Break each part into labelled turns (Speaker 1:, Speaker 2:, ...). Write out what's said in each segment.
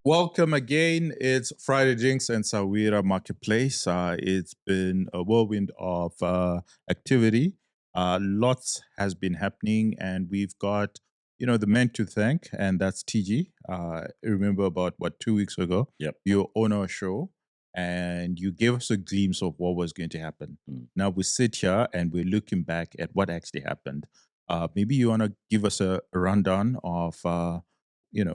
Speaker 1: Welcome again. It's Friday Drinks and Sawira Marketplace. It's been a whirlwind of activity. Lots has been happening, and we've got, the man to thank, and that's TG. Remember about, 2 weeks ago,
Speaker 2: Yep.
Speaker 1: you were on our show, and you gave us a glimpse of what was going to happen. Now we sit here, and we're looking back at what actually happened. Maybe you want to give us a rundown of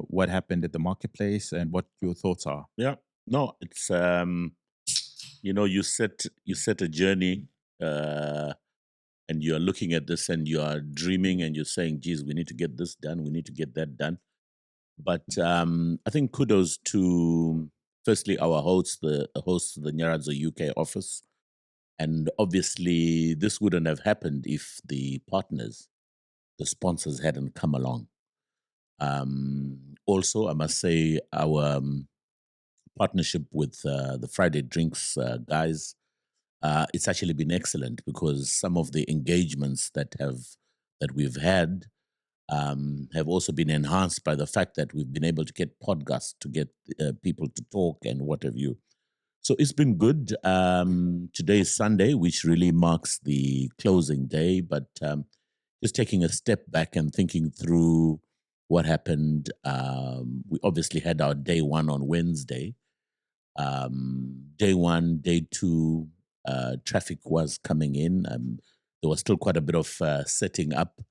Speaker 1: what happened at the marketplace and what your thoughts are.
Speaker 2: Yeah. No, it's you set a journey, and you are looking at this and you are dreaming and you're saying, geez, we need to get this done, we need to get that done. But I think kudos to firstly our hosts, the Nyaradzo UK office. And obviously this wouldn't have happened if the partners, the sponsors hadn't come along. Also, I must say our partnership with the Friday Drinks guys, it's actually been excellent because some of the engagements that we've had have also been enhanced by the fact that we've been able to get podcasts to get people to talk and what have you. So it's been good. Today is Sunday, which really marks the closing day, but just taking a step back and thinking through what happened. We obviously had our day one on Wednesday. Day one, day two, traffic was coming in. There was still quite a bit of setting up,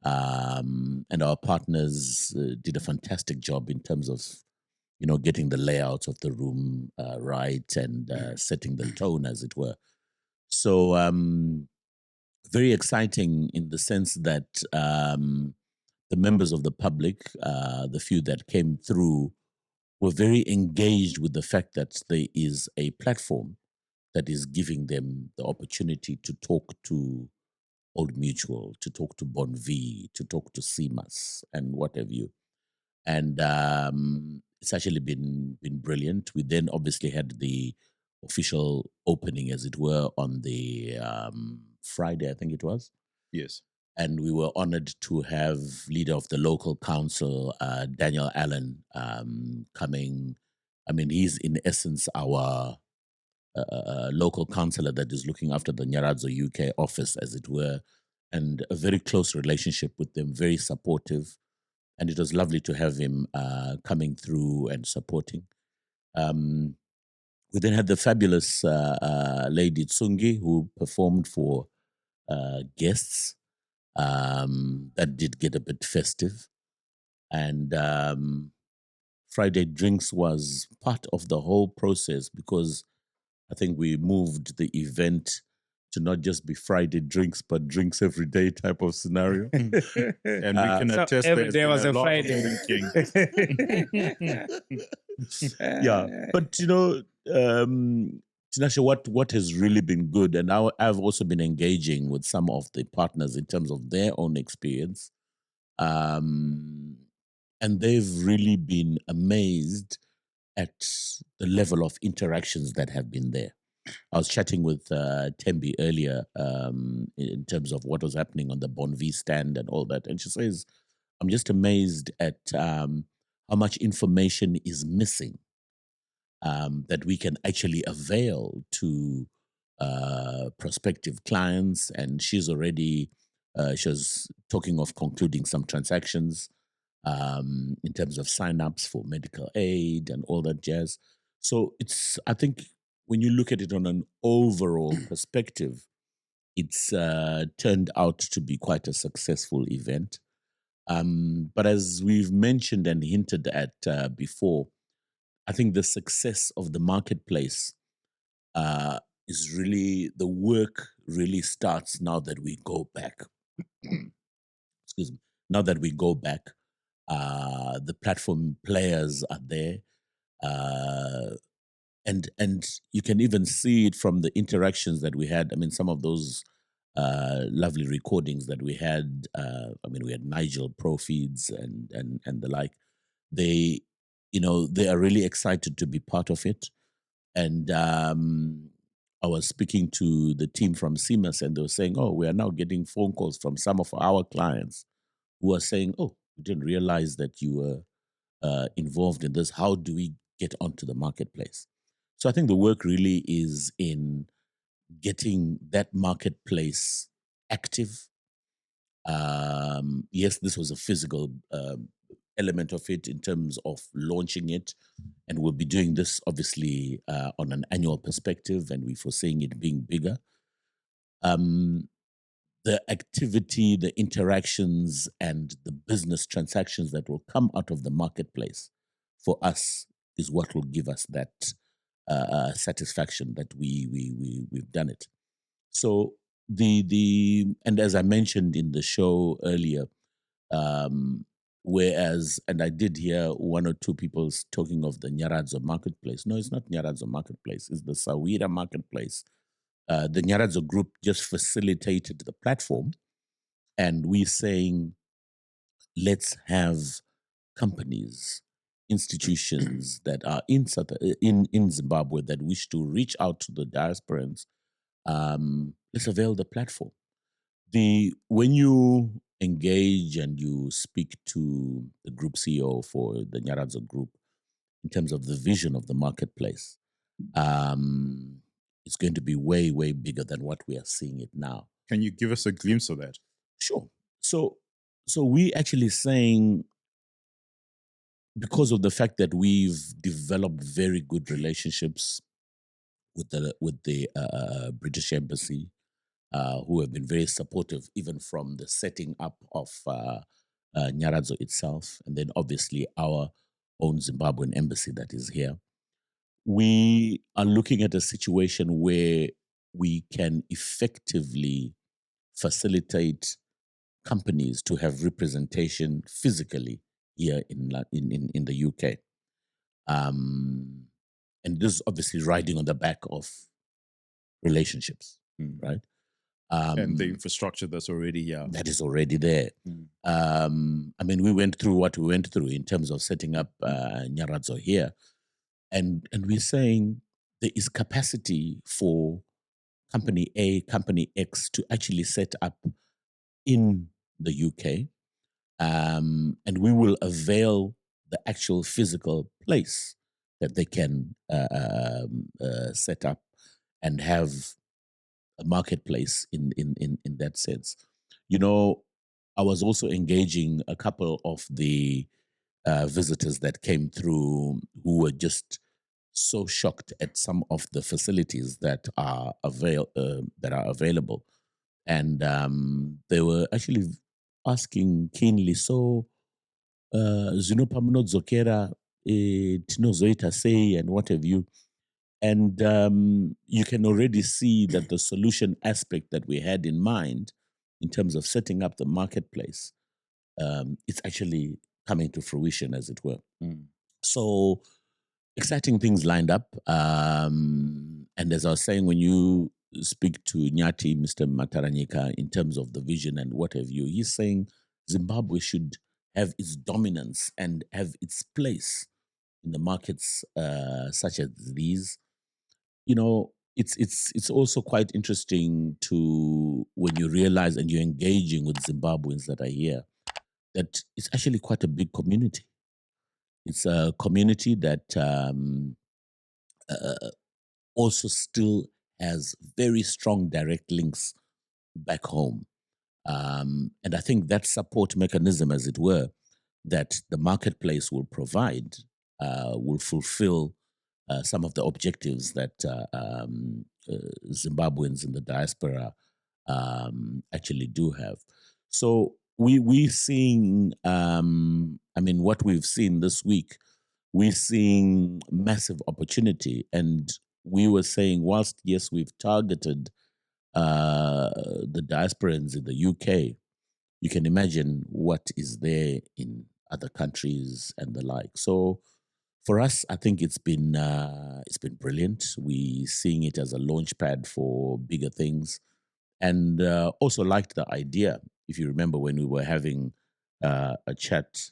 Speaker 2: and our partners did a fantastic job in terms of, getting the layout of the room right and setting the tone, as it were. So very exciting in the sense that the members of the public, the few that came through, were very engaged with the fact that there is a platform that is giving them the opportunity to talk to Old Mutual, to talk to Bonvi, to talk to CMAS, and what have you. And it's actually been brilliant. We then obviously had the official opening, as it were, on the Friday, I think it was.
Speaker 1: Yes.
Speaker 2: And we were honored to have leader of the local council, Daniel Allen, coming. I mean, he's in essence our local councillor that is looking after the Nyaradzo UK office, as it were, and a very close relationship with them, very supportive. And it was lovely to have him coming through and supporting. We then had the fabulous lady Tsungi, who performed for guests. That did get a bit festive. And Friday Drinks was part of the whole process because I think we moved the event to not just be Friday Drinks, but drinks every day type of scenario.
Speaker 1: And we can
Speaker 3: So
Speaker 1: attest
Speaker 3: every
Speaker 1: there's
Speaker 3: day
Speaker 1: been
Speaker 3: was a
Speaker 1: lot of
Speaker 3: Friday.
Speaker 1: drinking.
Speaker 2: Yeah, but Tinashe, what has really been good, and I've also been engaging with some of the partners in terms of their own experience, and they've really been amazed at the level of interactions that have been there. I was chatting with Tembi earlier in terms of what was happening on the Bonvi stand and all that, and she says, "I'm just amazed at how much information is missing that we can actually avail to prospective clients." And she's already, she was talking of concluding some transactions in terms of sign-ups for medical aid and all that jazz. So it's, I think, when you look at it on an overall perspective, it's turned out to be quite a successful event. But as we've mentioned and hinted at before, I think the success of the marketplace is really, the work really starts now that we go back. Excuse me. Now that we go back, the platform players are there. And you can even see it from the interactions that we had. I mean, some of those lovely recordings that we had. I mean, we had Nigel, Profeeds, and the like. They, they are really excited to be part of it. And I was speaking to the team from CMAS, and they were saying, "Oh, we are now getting phone calls from some of our clients who are saying, 'Oh, we didn't realize that you were involved in this. How do we get onto the marketplace? So I think the work really is in getting that marketplace active. Yes, this was a physical element of it in terms of launching it, and we'll be doing this obviously on an annual perspective, and we're foreseeing it being bigger. The activity, the interactions, and the business transactions that will come out of the marketplace for us is what will give us that satisfaction that we've done it. So and as I mentioned in the show earlier, whereas, and I did hear one or two people talking of the Nyaradzo Marketplace. No, it's not Nyaradzo Marketplace. It's the Sawira Marketplace. The Nyaradzo Group just facilitated the platform, and we're saying, let's have companies, institutions that are in Zimbabwe that wish to reach out to the diasporans. Let's avail the platform. When you engage and you speak to the group CEO for the Nyaradzo Group in terms of the vision of the marketplace, it's going to be way, way bigger than what we are seeing it now.
Speaker 1: Can you give us a glimpse of that?
Speaker 2: Sure. So we actually saying, because of the fact that we've developed very good relationships with the British Embassy, who have been very supportive, even from the setting up of Nyaradzo itself, and then obviously our own Zimbabwean embassy that is here. We are looking at a situation where we can effectively facilitate companies to have representation physically here in the UK. And this is obviously riding on the back of relationships, right?
Speaker 1: And the infrastructure that's already
Speaker 2: that is already there. I mean, we went through what we went through in terms of setting up Nyaradzo here, and we're saying there is capacity for company A, company X to actually set up in the UK, and we will avail the actual physical place that they can set up and have a marketplace in that sense. You know, I was also engaging a couple of the visitors that came through who were just so shocked at some of the facilities that are available, and they were actually asking keenly, so zvino pamunodzokera tinozoita sei and what have you. And you can already see that the solution aspect that we had in mind in terms of setting up the marketplace, it's actually coming to fruition, as it were. So exciting things lined up. And as I was saying, when you speak to Nyati, Mr. Mataranyika, in terms of the vision and what have you, he's saying Zimbabwe should have its dominance and have its place in the markets such as these. You know, it's also quite interesting to, when you realize and you're engaging with Zimbabweans that are here, that it's actually quite a big community. It's a community that also still has very strong direct links back home. And I think that support mechanism, as it were, that the marketplace will provide will fulfill some of the objectives that Zimbabweans in the diaspora actually do have. So we're seeing, I mean, what we've seen this week, we're seeing massive opportunity. And we were saying, whilst, yes, we've targeted the diasporans in the UK, you can imagine what is there in other countries and the like. So for us, I think it's been brilliant. We're seeing it as a launch pad for bigger things, and also liked the idea. If you remember when we were having a chat,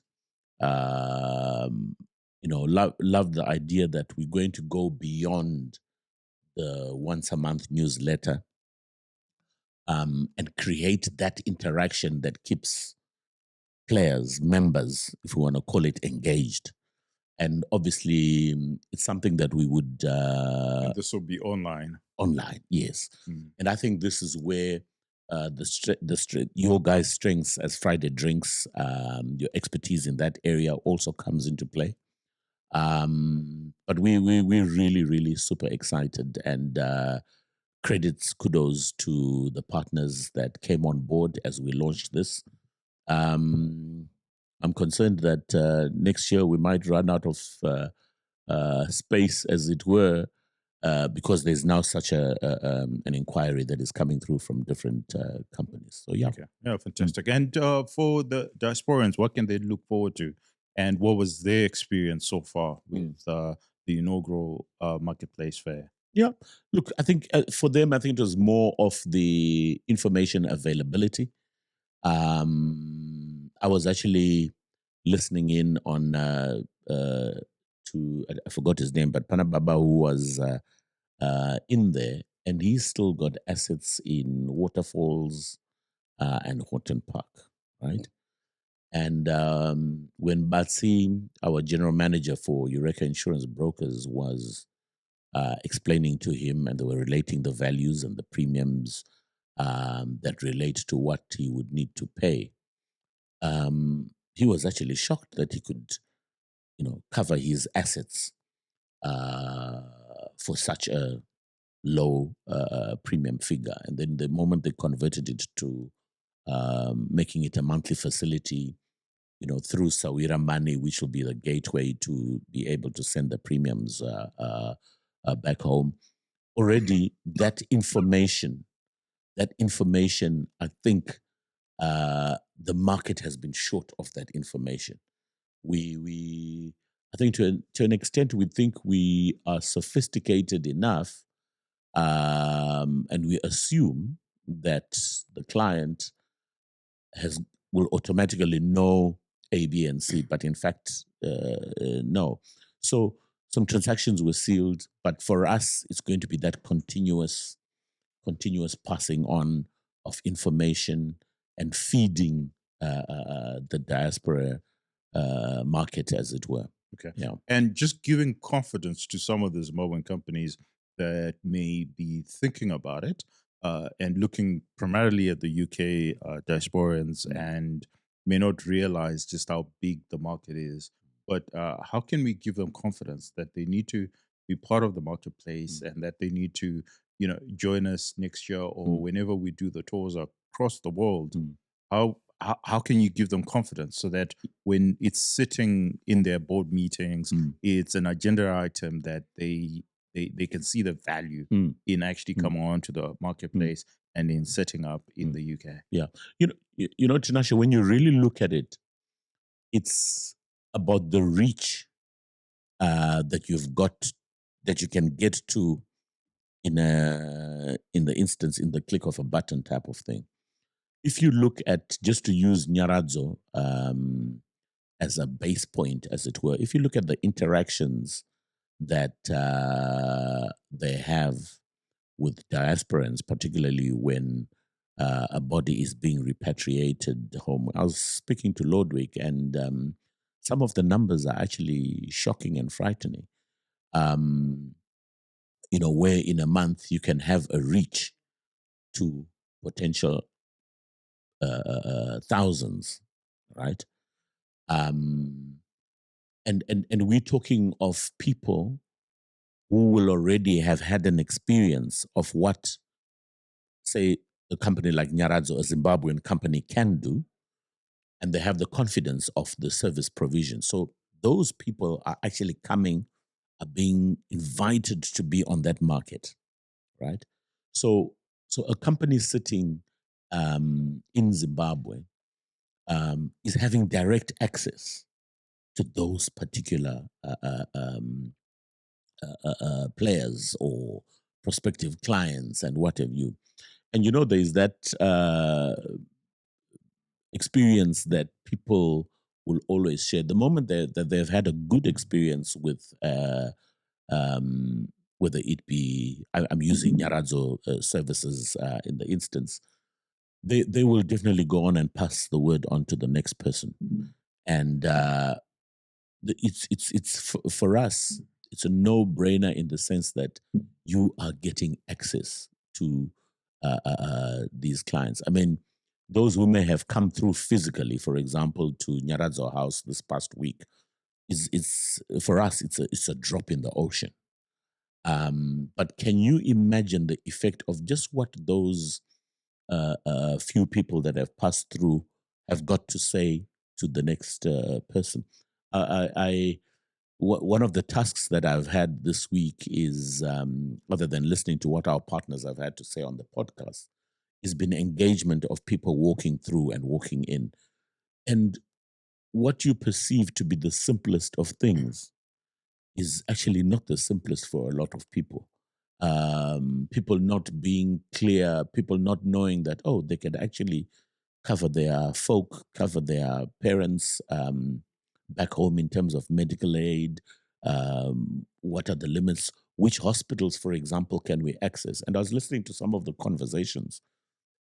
Speaker 2: you know, loved the idea that we're going to go beyond the once a month newsletter, and create that interaction that keeps players, members, if we want to call it, engaged. And obviously, it's something that we would
Speaker 1: And this will be online.
Speaker 2: online, yes. And I think this is where your guys' strengths as Friday Drinks, your expertise in that area also comes into play. But we're really, really super excited, and kudos to the partners that came on board as we launched this. I'm concerned that next year we might run out of space, as it were, because there's now such an inquiry that is coming through from different companies. So yeah,
Speaker 1: Okay. Yeah, fantastic. And for the diasporans, what can they look forward to? And what was their experience so far with the inaugural marketplace fair?
Speaker 2: Yeah, look, I think for them, I think it was more of the information availability. I was actually listening in on to I forgot his name, but Panababa, who was in there, and he's still got assets in Waterfalls and Horton Park, right? And when Batsi, our general manager for Eureka Insurance Brokers, was explaining to him, and they were relating the values and the premiums that relate to what he would need to pay. He was actually shocked that he could, cover his assets for such a low premium figure. And then the moment they converted it to making it a monthly facility, through Sawira money, which will be the gateway to be able to send the premiums back home. Already, that information, I think the market has been short of that information. I think to an extent, we think we are sophisticated enough, and we assume that the client will automatically know A, B, and C, but in fact, no. So some transactions were sealed, but for us, it's going to be that continuous passing on of information and feeding the diaspora market, as it were.
Speaker 1: Okay.
Speaker 2: Yeah.
Speaker 1: And just giving confidence to some of the Zimbabwean companies that may be thinking about it and looking primarily at the UK diasporans and may not realize just how big the market is. But how can we give them confidence that they need to be part of the marketplace and that they need to, join us next year or whenever we do the tours across the world? How can you give them confidence so that when it's sitting in their board meetings, it's an agenda item that they can see the value in actually coming onto the marketplace and in setting up in the UK?
Speaker 2: Yeah, Tinashe, when you really look at it, it's about the reach that you've got, that you can get to in the instance, in the click of a button type of thing. If you look at, just to use Nyaradzo as a base point, as it were, if you look at the interactions that they have with diasporans, particularly when a body is being repatriated home. I was speaking to Lordwick, and some of the numbers are actually shocking and frightening. Where in a month you can have a reach to potential thousands, right? And we're talking of people who will already have had an experience of what, say, a company like Nyaradzo, a Zimbabwean company, can do, and they have the confidence of the service provision. So those people are actually are being invited to be on that market, right? So a company sitting in Zimbabwe is having direct access to those particular players or prospective clients and what have you. And there is that experience that people will always share. The moment that they've had a good experience with, whether it be, I'm using Nyaradzo services in the instance, they will definitely go on and pass the word on to the next person. And for us, it's a no-brainer in the sense that you are getting access to these clients. I mean, those who may have come through physically, for example, to Nyaradzo House this past week, it's for us, it's a drop in the ocean. But can you imagine the effect of just what those few people that have passed through have got to say to the next person? One of the tasks that I've had this week is, other than listening to what our partners have had to say on the podcast, has been engagement of people walking through and walking in. And what you perceive to be the simplest of things is actually not the simplest for a lot of people. People not being clear, people not knowing that, oh, they can actually cover their folk, cover their parents back home in terms of medical aid. What are the limits? Which hospitals, for example, can we access? And I was listening to some of the conversations,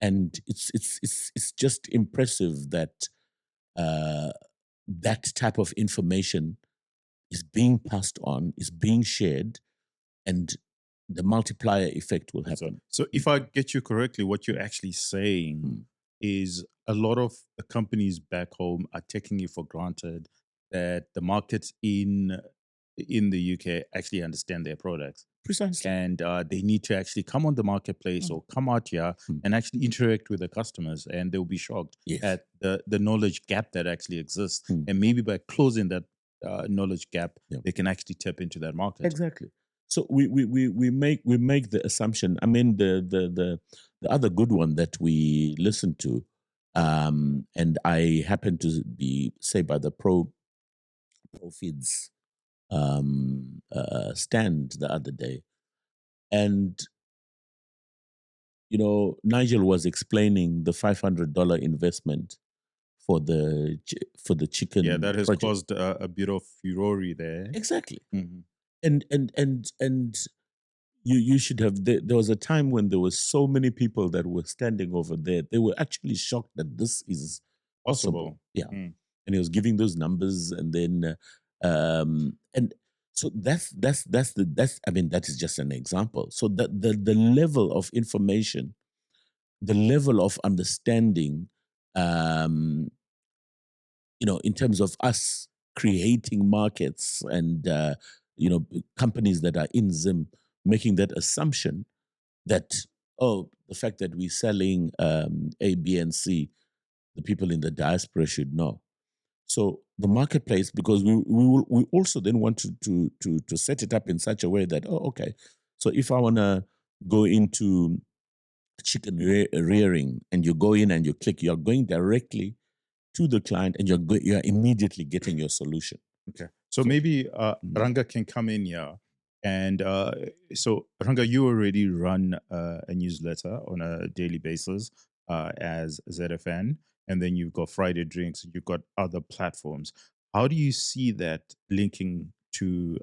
Speaker 2: and it's just impressive that that type of information is being passed on, is being shared, and the multiplier effect will happen.
Speaker 1: So if I get you correctly, what you're actually saying is a lot of the companies back home are taking it for granted that the markets in the UK actually understand their products.
Speaker 2: Precisely.
Speaker 1: And they need to actually come on the marketplace or come out here and actually interact with the customers, and they'll be shocked at the knowledge gap that actually exists. And maybe by closing that knowledge gap, they can actually tap into that market.
Speaker 2: Exactly. So we make the assumption. I mean, the other good one that we listened to, and I happened to be say by the Profeeds stand the other day, and Nigel was explaining the $500 investment for the chicken.
Speaker 1: Yeah, that has
Speaker 2: project.
Speaker 1: caused a bit of furore there.
Speaker 2: Exactly. And you should have. There was a time when there was so many people that were standing over there. They were actually shocked that this is possible. Yeah, and he was giving those numbers, and then and so that's I mean, that is just an example. So the level of information, the level of understanding, in terms of us creating markets and companies that are in Zim making that assumption that, oh, the fact that we're selling A, B, and C, the people in the diaspora should know. So the marketplace, because we also then want to set it up in such a way that, oh, okay, so if I want to go into chicken rearing and you go in and you click, you're going directly to the client and you're immediately getting your solution.
Speaker 1: Okay. So maybe Ranga can come in here. And so, Ranga, you already run a newsletter on a daily basis as ZFN, and then you've got Friday Drinks, you've got other platforms. How do you see that linking to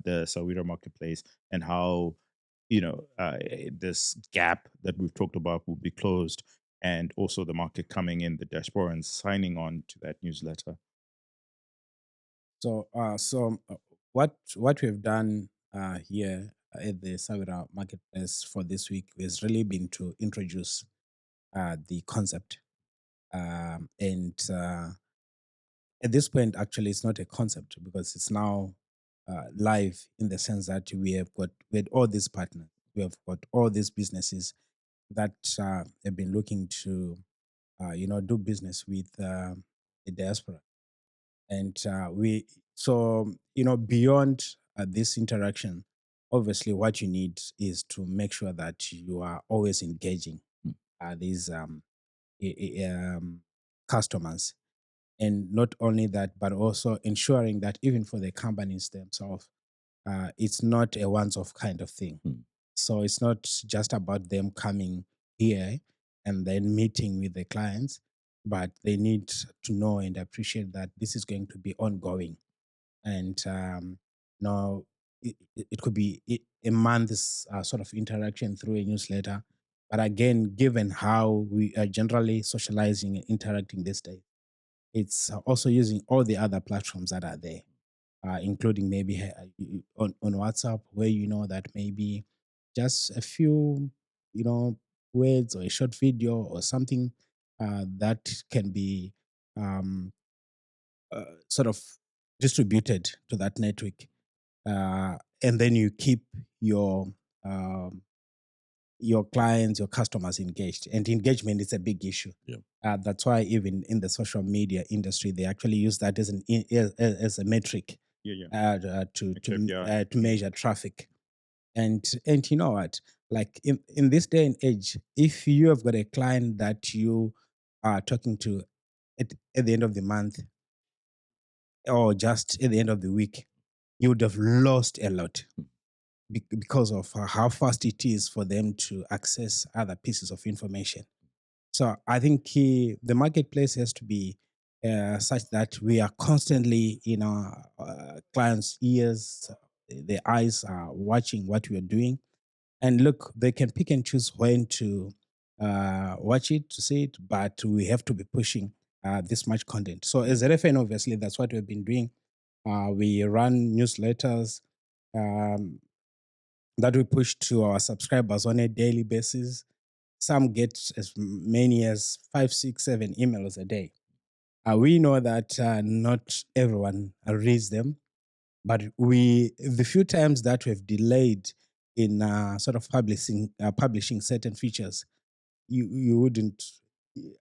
Speaker 1: the Sawira Marketplace, and how, this gap that we've talked about will be closed, and also the market coming in, the Diaspora, and signing on to that newsletter?
Speaker 3: So, what we've done here at the Sawira Marketplace for this week has really been to introduce the concept, and at this point, actually, it's not a concept because it's now live in the sense that we have got with all these partners, we have got all these businesses that have been looking to, do business with the diaspora. And beyond this interaction, obviously what you need is to make sure that you are always engaging these customers. And not only that, but also ensuring that even for the companies themselves, it's not a once-off kind of thing. So it's not just about them coming here and then meeting with the clients, but they need to know and appreciate that this is going to be ongoing. And now it could be a month's sort of interaction through a newsletter. But again, given how we are generally socializing and interacting these days, it's also using all the other platforms that are there. including maybe on WhatsApp, where you know that maybe just a few, words or a short video or something that can be um, sort of distributed to that network, and then you keep your um, your clients, your customers engaged. And engagement is a big issue.
Speaker 2: Yeah.
Speaker 3: That's why even in the social media industry, they actually use that as as a metric to measure traffic. And you know what? Like in this day and age, if you have got a client that you are talking to at the end of the month or just at the end of the week, you would have lost a lot because of how fast it is for them to access other pieces of information. So I think the marketplace has to be such that we are constantly in our clients' ears, their eyes are watching what we are doing. And look, they can pick and choose when to watch it, to see it, but we have to be pushing this much content. So as a RFN, obviously, that's what we've been doing. We run newsletters um, that we push to our subscribers on a daily basis. Some get as many as 5, 6, 7 emails a day. We know that not everyone reads them, but the few times that we've delayed in sort of publishing certain features, you wouldn't.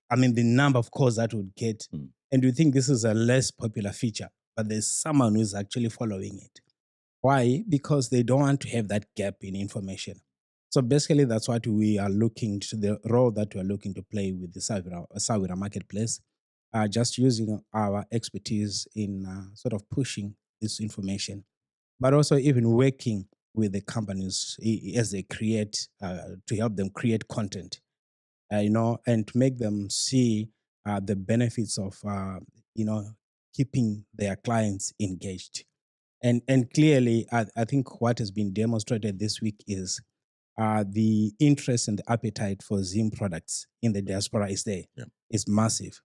Speaker 3: I mean, the number of calls that would get, and you think this is a less popular feature, but there's someone who's actually following it. Why? Because they don't want to have that gap in information. So basically, that's what we are looking to, the role that we are looking to play with the Sawira Marketplace, just using our expertise in sort of pushing this information, but also even working with the companies as they create, to help them create content, and to make them see the benefits of, keeping their clients engaged. And clearly, I think what has been demonstrated this week is the interest and the appetite for Zim products in the diaspora is there.
Speaker 2: Yeah.
Speaker 3: It's massive.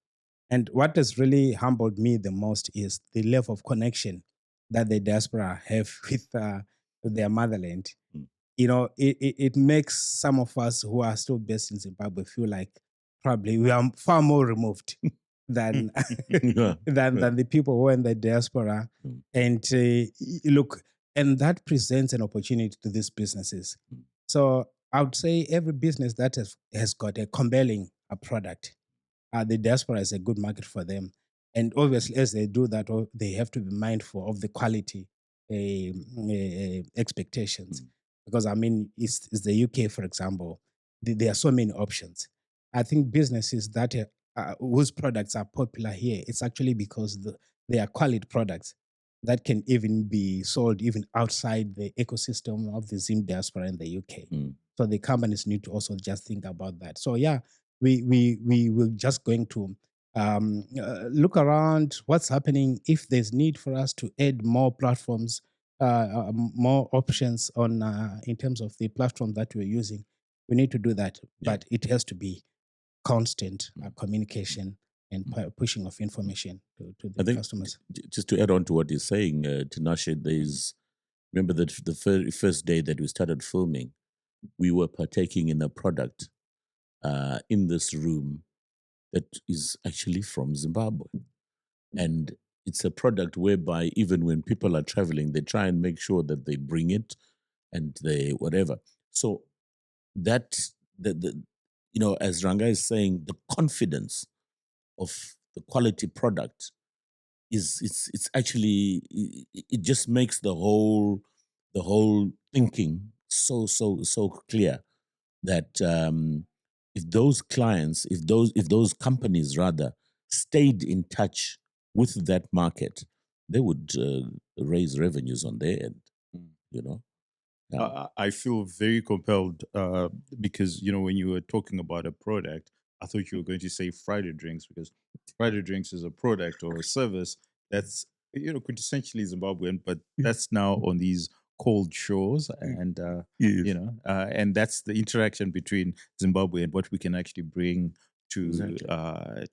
Speaker 3: And what has really humbled me the most is the level of connection that the diaspora have with their motherland. It makes some of us who are still based in Zimbabwe feel like probably we are far more removed than
Speaker 2: Yeah.
Speaker 3: than the people who are in the diaspora. And look, and that presents an opportunity to these businesses. So I would say every business that has got a compelling product, the diaspora is a good market for them. And obviously, as they do that, they have to be mindful of the quality expectations. Because I mean, it's the UK, for example. There are so many options. I think businesses that whose products are popular here, it's actually because they are quality products that can even be sold even outside the ecosystem of the Zim diaspora in the UK. So the companies need to also just think about that. So yeah, we will just going to look around what's happening. If there's need for us to add more platforms, more options on in terms of the platform that we're using, we need to do that.
Speaker 2: Yeah.
Speaker 3: But it has to be constant communication and pushing of information to
Speaker 2: I
Speaker 3: the
Speaker 2: think
Speaker 3: customers.
Speaker 2: just to add on to what he's saying, Tinashe, remember that the very first day that we started filming, we were partaking in a product in this room that is actually from Zimbabwe. And it's a product whereby even when people are traveling, they try and make sure that they bring it and they whatever. So that as Ranga is saying, the confidence of the quality product it's actually it just makes the whole thinking so clear that if those clients, if those companies rather stayed in touch with that market, they would raise revenues on their end. You know,
Speaker 1: I feel very compelled because when you were talking about a product, I thought you were going to say Friday drinks, because Friday drinks is a product or a service that's quintessentially Zimbabwean, but that's now on these cold shores, and
Speaker 2: Yes.
Speaker 1: and that's the interaction between Zimbabwe and what we can actually bring to
Speaker 2: Exactly.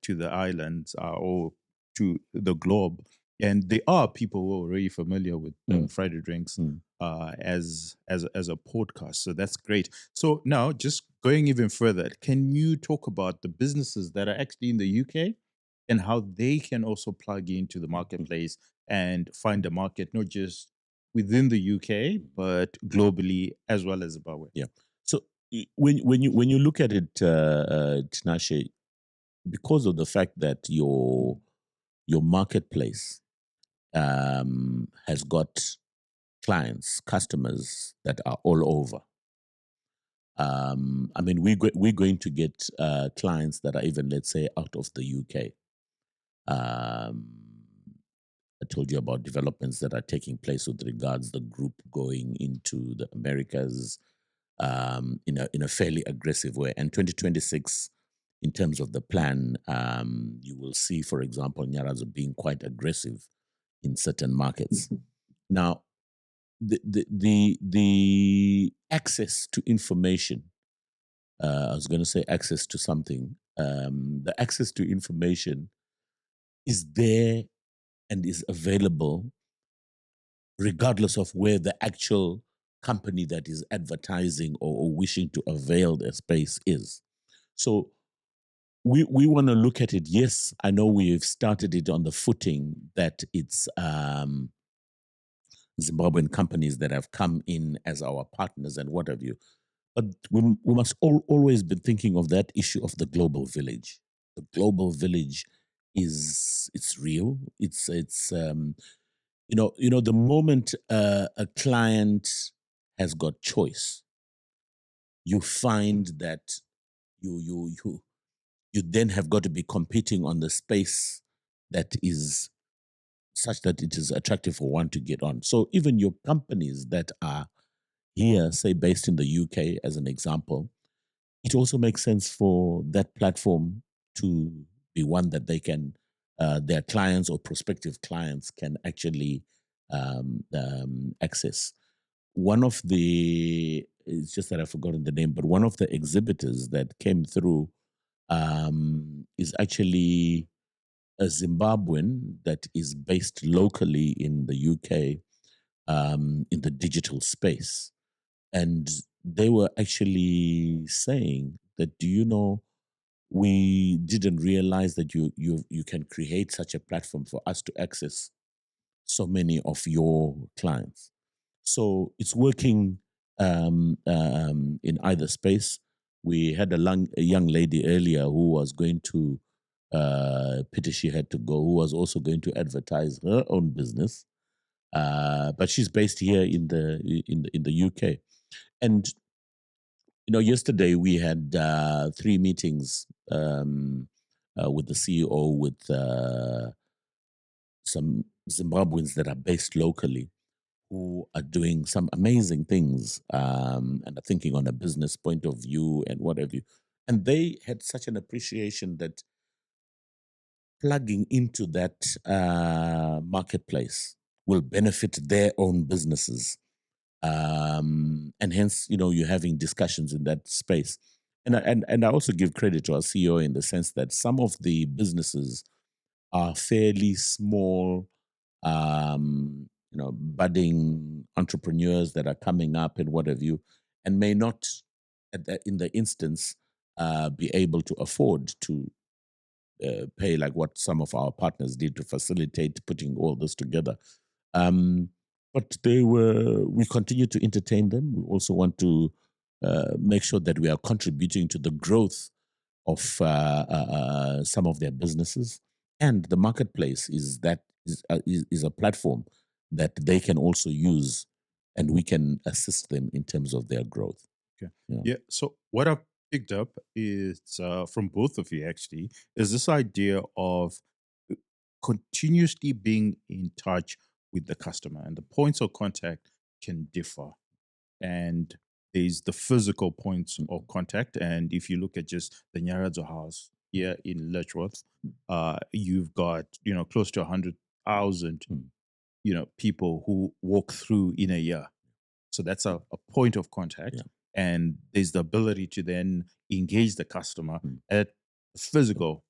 Speaker 1: to the islands or to the globe. and there are people who are already familiar with Friday Drinks
Speaker 2: Mm.
Speaker 1: as a podcast. So that's great. So now, just going even further, can you talk about the businesses that are actually in the UK and how they can also plug into the marketplace and find a market, not just within the UK but globally as well as Zimbabwe?
Speaker 2: Yeah. So when you look at it, Tinashe, because of the fact that your marketplace has got clients, customers that are all over. I mean, we're going to get clients that are even, let's say, out of the UK. I told you about developments that are taking place with regards the group going into the Americas in a fairly aggressive way. And 2026, in terms of the plan, you will see, for example, Nyaradzo being quite aggressive in certain markets. Now, the access to information, I was going to say access to something. The access to information is there and is available regardless of where the actual company that is advertising or wishing to avail their space is. So we want to look at it. Yes, I know we've started it on the footing that it's Zimbabwean companies that have come in as our partners and what have you. But we must always be thinking of that issue of the global village. The global village it's real. It's the moment a client has got choice, you find that you then have got to be competing on the space that is such that it is attractive for one to get on. So even your companies that are here, say based in the UK as an example, it also makes sense for that platform to be one that they can, their clients or prospective clients can actually access. One of it's just that I've forgotten the name, but one of the exhibitors that came through is actually a Zimbabwean that is based locally in the UK in the digital space. And they were actually saying that, do you know, we didn't realize that you can create such a platform for us to access so many of your clients. So it's working in either space. We had a young lady earlier who was going to pity she had to go, who was also going to advertise her own business, but she's based here in the UK. And yesterday we had 3 meetings with the CEO, with some Zimbabweans that are based locally, who are doing some amazing things and are thinking on a business point of view and what have you. And they had such an appreciation that plugging into that marketplace will benefit their own businesses. And hence, you're having discussions in that space. And I also give credit to our CEO in the sense that some of the businesses are fairly small, budding entrepreneurs that are coming up and what have you, and may not, in the instance, be able to afford to pay like what some of our partners did to facilitate putting all this together. But we continue to entertain them. We also want to make sure that we are contributing to the growth of some of their businesses. And the marketplace is a platform that they can also use, and we can assist them in terms of their growth.
Speaker 1: Okay. Yeah. So what I've picked up is from both of you actually is this idea of continuously being in touch with the customer, and the points of contact can differ. And there's the physical points of contact. And if you look at just the Nyaradzo house here in Letchworth, you've got, close to 100,000, people who walk through in a year. So that's a point of contact.
Speaker 2: Yeah.
Speaker 1: And there's the ability to then engage the customer at a physical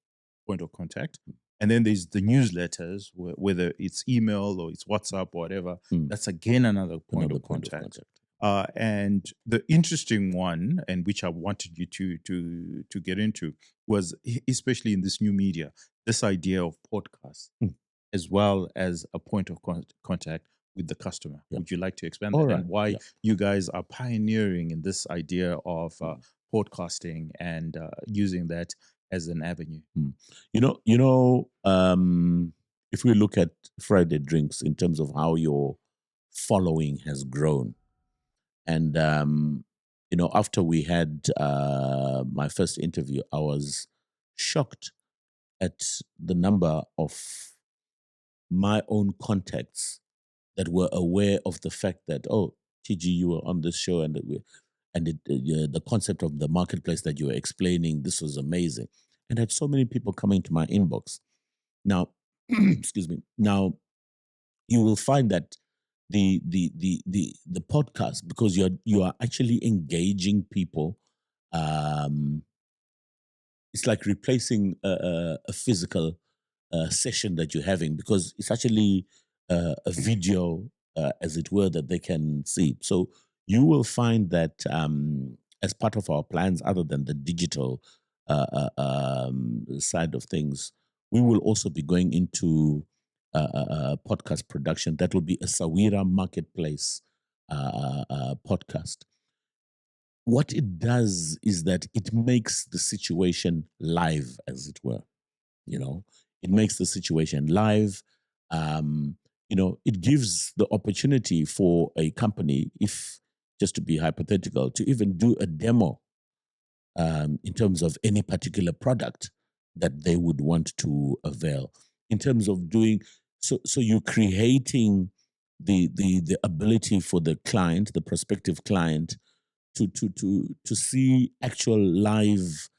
Speaker 1: point of contact. And then there's the newsletters, whether it's email or it's WhatsApp or whatever. That's again another point of contact. And the interesting one, and which I wanted you to get into, was especially in this new media, this idea of podcasts as well as a point of contact with the customer. Would you like to expand that and why you guys are pioneering in this idea of podcasting and using that as an avenue?
Speaker 2: If we look at Friday Drinks in terms of how your following has grown, and after we had my first interview, I was shocked at the number of my own contacts that were aware of the fact that, oh, TG, you were on this show, and the concept of the marketplace that you were explaining, this was amazing. And I had so many people coming to my inbox. Now, excuse me. Now, you will find that the podcast, because you are actually engaging people. It's like replacing a physical session that you're having, because it's actually a video, as it were, that they can see. So you will find that as part of our plans, other than the digital side of things, we will also be going into podcast production. That will be a Sawira Marketplace podcast. What it does is that it makes the situation live, as it were. It makes the situation live. It gives the opportunity for a company, if just to be hypothetical, to even do a demo in terms of any particular product that they would want to avail. In terms of doing so you're creating the ability for the client, the prospective client, to see actual live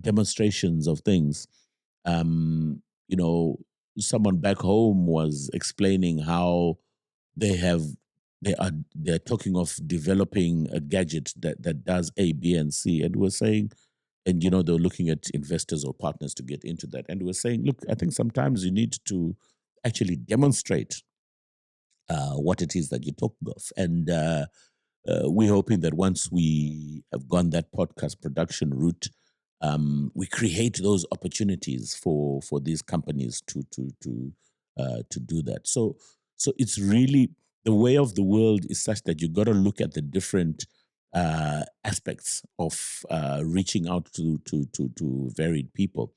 Speaker 2: demonstrations of things. Someone back home was explaining how they're talking of developing a gadget that does A, B, and C, and we're saying, and they were looking at investors or partners to get into that, and we're saying, look, I think sometimes you need to actually demonstrate what it is that you're talking of, and we're hoping that once we have gone that podcast production route, we create those opportunities for these companies to do that. So it's really, the way of the world is such that you got to look at the different aspects of reaching out to varied people.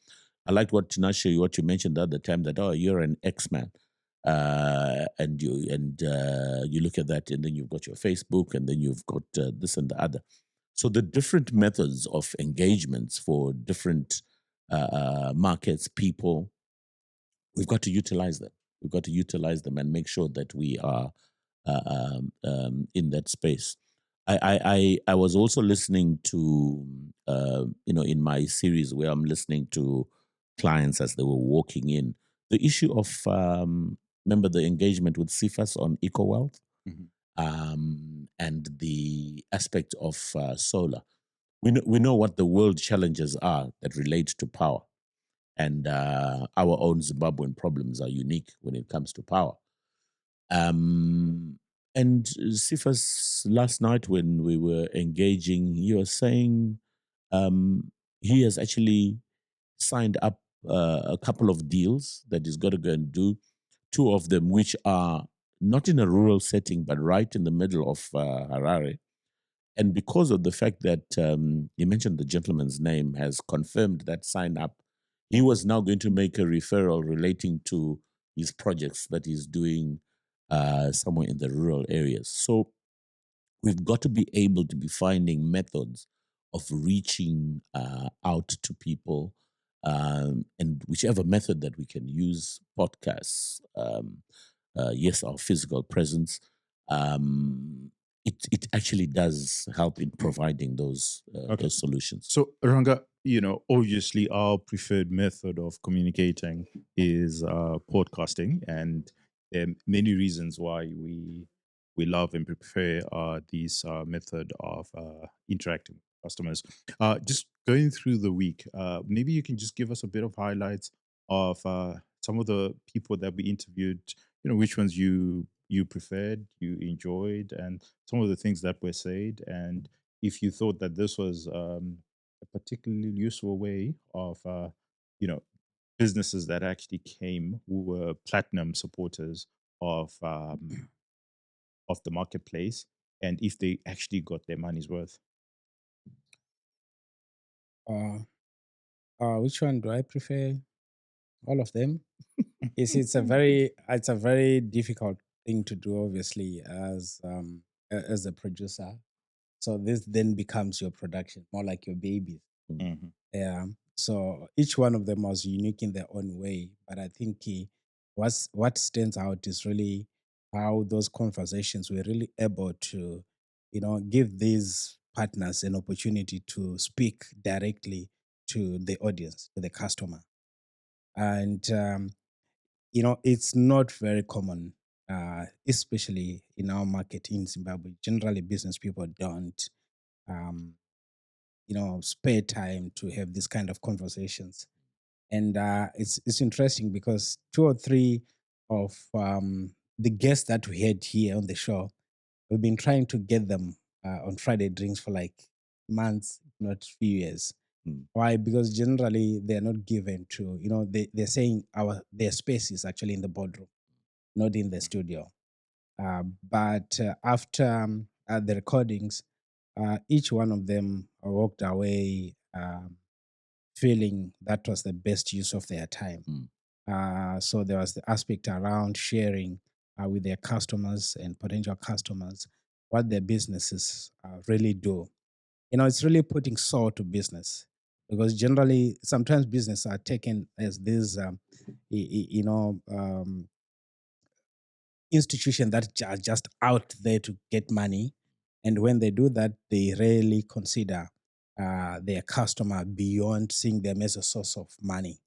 Speaker 2: I liked what Tinashe, what you mentioned the other time, that you're an X-man. And you look at that, and then you've got your Facebook, and then you've got this and the other. So the different methods of engagements for different markets, people, we've got to utilize them. We've got to utilize them and make sure that we are in that space. I was also listening to, in my series where I'm listening to clients as they were walking in, the issue of, remember the engagement with CFAS on EcoWealth? And the aspect of solar. We know what the world challenges are that relate to power, and our own Zimbabwean problems are unique when it comes to power. And Sifas, last night when we were engaging, he was saying he has actually signed up a couple of deals that he's got to go and do, two of them which are not in a rural setting, but right in the middle of Harare. And because of the fact that you mentioned the gentleman's name has confirmed that sign up, he was now going to make a referral relating to his projects that he's doing somewhere in the rural areas. So we've got to be able to be finding methods of reaching out to people, and whichever method that we can use, podcasts, yes, our physical presence, it actually does help in providing those solutions.
Speaker 1: So, Ranga, obviously our preferred method of communicating is podcasting, and there are many reasons why we love and prefer this method of interacting with customers. Just going through the week, maybe you can just give us a bit of highlights of some of the people that we interviewed, which ones you preferred, you enjoyed, and some of the things that were said, and if you thought that this was a particularly useful way of, you know, businesses that actually came who were platinum supporters of the marketplace, and if they actually got their money's worth.
Speaker 3: Uh, which one do I prefer? All of them. It's a very difficult thing to do, obviously, as a producer. So this then becomes your production, more like your babies.
Speaker 1: Mhm.
Speaker 3: Yeah. So each one of them was unique in their own way, but I think what stands out is really how those conversations were really able to, give these partners an opportunity to speak directly to the audience, to the customer, and it's not very common, especially in our market in Zimbabwe. Generally, business people don't. Um, spare time to have these kind of conversations. And it's interesting because two or three of the guests that we had here on the show, we've been trying to get them on Friday drinks for like months, if not few years.
Speaker 2: Mm.
Speaker 3: Why? Because generally they're not given to, they're saying their space is actually in the boardroom, not in the studio. But after the recordings, each one of them walked away feeling that was the best use of their time.
Speaker 2: Mm.
Speaker 3: So there was the aspect around sharing with their customers and potential customers what their businesses really do. It's really putting soul to business, because generally sometimes business are taken as this, institution that are just out there to get money. And when they do that, they rarely consider their customer beyond seeing them as a source of money.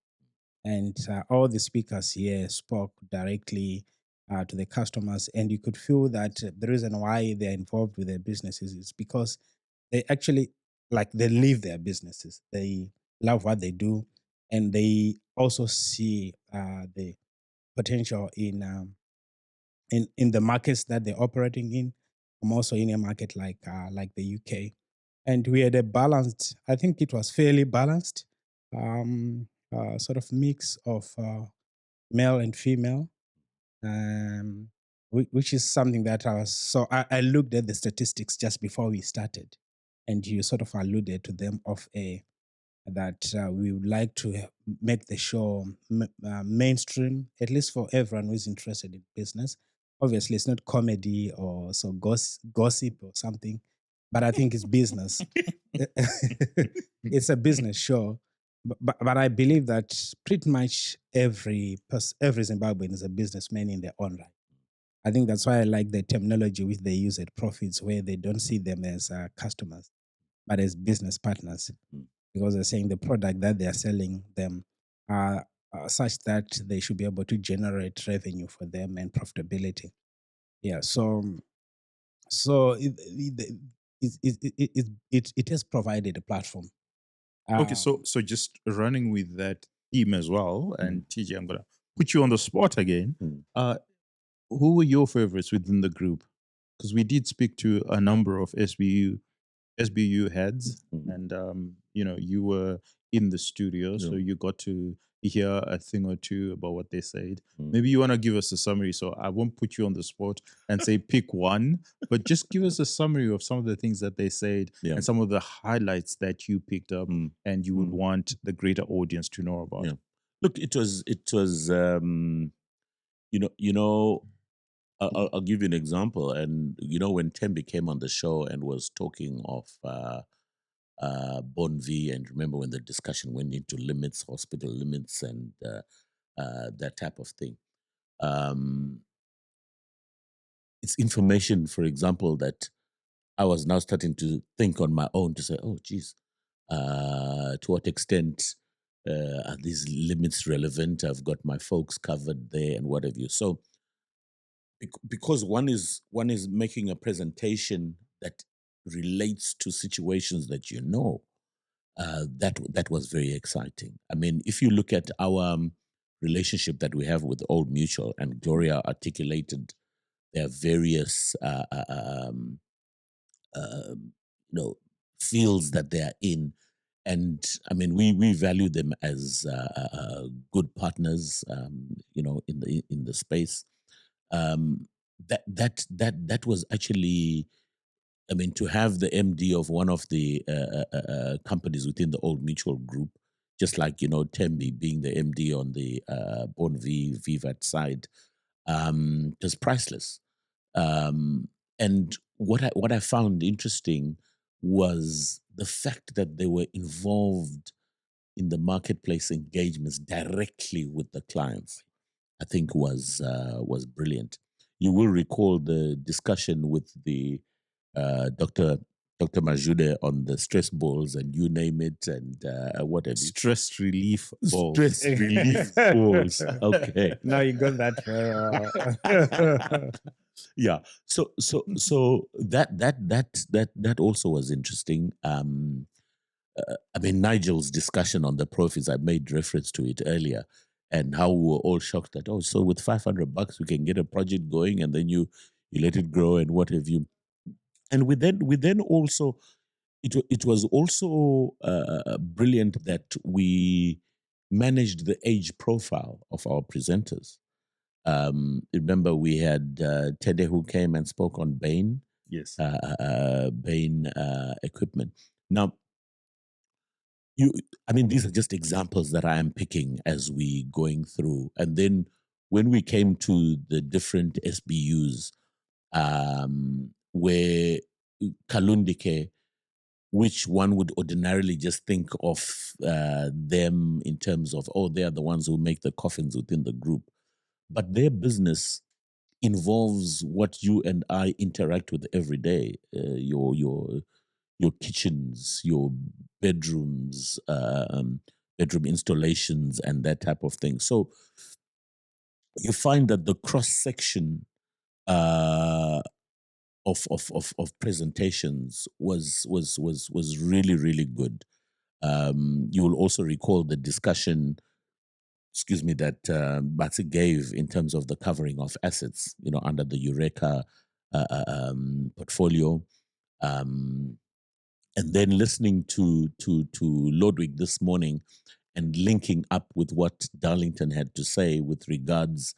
Speaker 3: And all the speakers here spoke directly to the customers. And you could feel that the reason why they're involved with their businesses is because they actually, like, they live their businesses. They love what they do. And they also see the potential in the markets that they're operating in. I'm also in a market like the UK, and we had a balanced. I think it was fairly balanced, sort of mix of male and female, which is something that I was. So I looked at the statistics just before we started, and you sort of alluded to them off air that we would like to make the show mainstream, at least for everyone who is interested in business. Obviously, it's not comedy or so gossip or something, but I think it's business. It's a business show. But I believe that pretty much every Zimbabwean is a businessman in their own right. I think that's why I like the terminology which they use at Profeeds, where they don't see them as customers, but as business partners,
Speaker 2: Mm.
Speaker 3: because they're saying the product that they are selling them are such that they should be able to generate revenue for them and profitability. Yeah, so it has provided a platform.
Speaker 1: Okay, so just running with that theme as well, and TJ, I'm gonna put you on the spot again.
Speaker 2: Mm.
Speaker 1: Who were your favorites within the group? Because we did speak to a number of SBU heads,
Speaker 2: Mm.
Speaker 1: and you were in the studio, so
Speaker 2: Yeah.
Speaker 1: you got to hear a thing or two about what they said.
Speaker 2: Mm.
Speaker 1: Maybe you want to give us a summary, so I won't put you on the spot and say pick one, but just give us a summary of some of the things that they said
Speaker 2: Yeah.
Speaker 1: and some of the highlights that you picked up
Speaker 2: Mm.
Speaker 1: and you would
Speaker 2: Mm.
Speaker 1: want the greater audience to know about.
Speaker 2: Yeah. Look, it was I'll give you an example. And when Tembi came on the show and was talking of Bon V, and remember when the discussion went into limits, hospital limits, and that type of thing. It's information, for example, that I was now starting to think on my own to say, oh, geez, to what extent are these limits relevant? I've got my folks covered there and what have you. So because one is making a presentation that relates to situations that that was very exciting. I mean, if you look at our relationship that we have with Old Mutual, and Gloria articulated their various fields that they are in. And I mean, we value them as good partners, in the space. That was actually, I mean, to have the MD of one of the companies within the Old Mutual Group, just like Tembi being the MD on the Bon Vivat side, was priceless. And what I found interesting was the fact that they were involved in the marketplace engagements directly with the clients. I think was brilliant. You will recall the discussion with the Dr. Majude on the stress balls and you name it, and what have you.
Speaker 1: Stress relief balls.
Speaker 2: Stress relief balls. Okay.
Speaker 3: Now you got that very
Speaker 2: Yeah. So that also was interesting. I mean, Nigel's discussion on the Profeeds, I made reference to it earlier, and how we were all shocked that, so with $500 we can get a project going, and then you let it grow and what have you. And we then also, it was also brilliant that we managed the age profile of our presenters. Remember, we had Tendayi who came and spoke on Bain.
Speaker 1: Yes.
Speaker 2: Bain equipment. Now, I mean, these are just examples that I am picking as we going through. And then when we came to the different SBUs, where Kalundike, which one would ordinarily just think of them in terms of, they are the ones who make the coffins within the group. But their business involves what you and I interact with every day. Your kitchens, your bedrooms, bedroom installations, and that type of thing. So you find that the cross section of presentations was really, really good. You will also recall the discussion, that Batsi gave in terms of the covering of assets, under the Eureka portfolio. And then listening to Lodwig this morning and linking up with what Darlington had to say with regards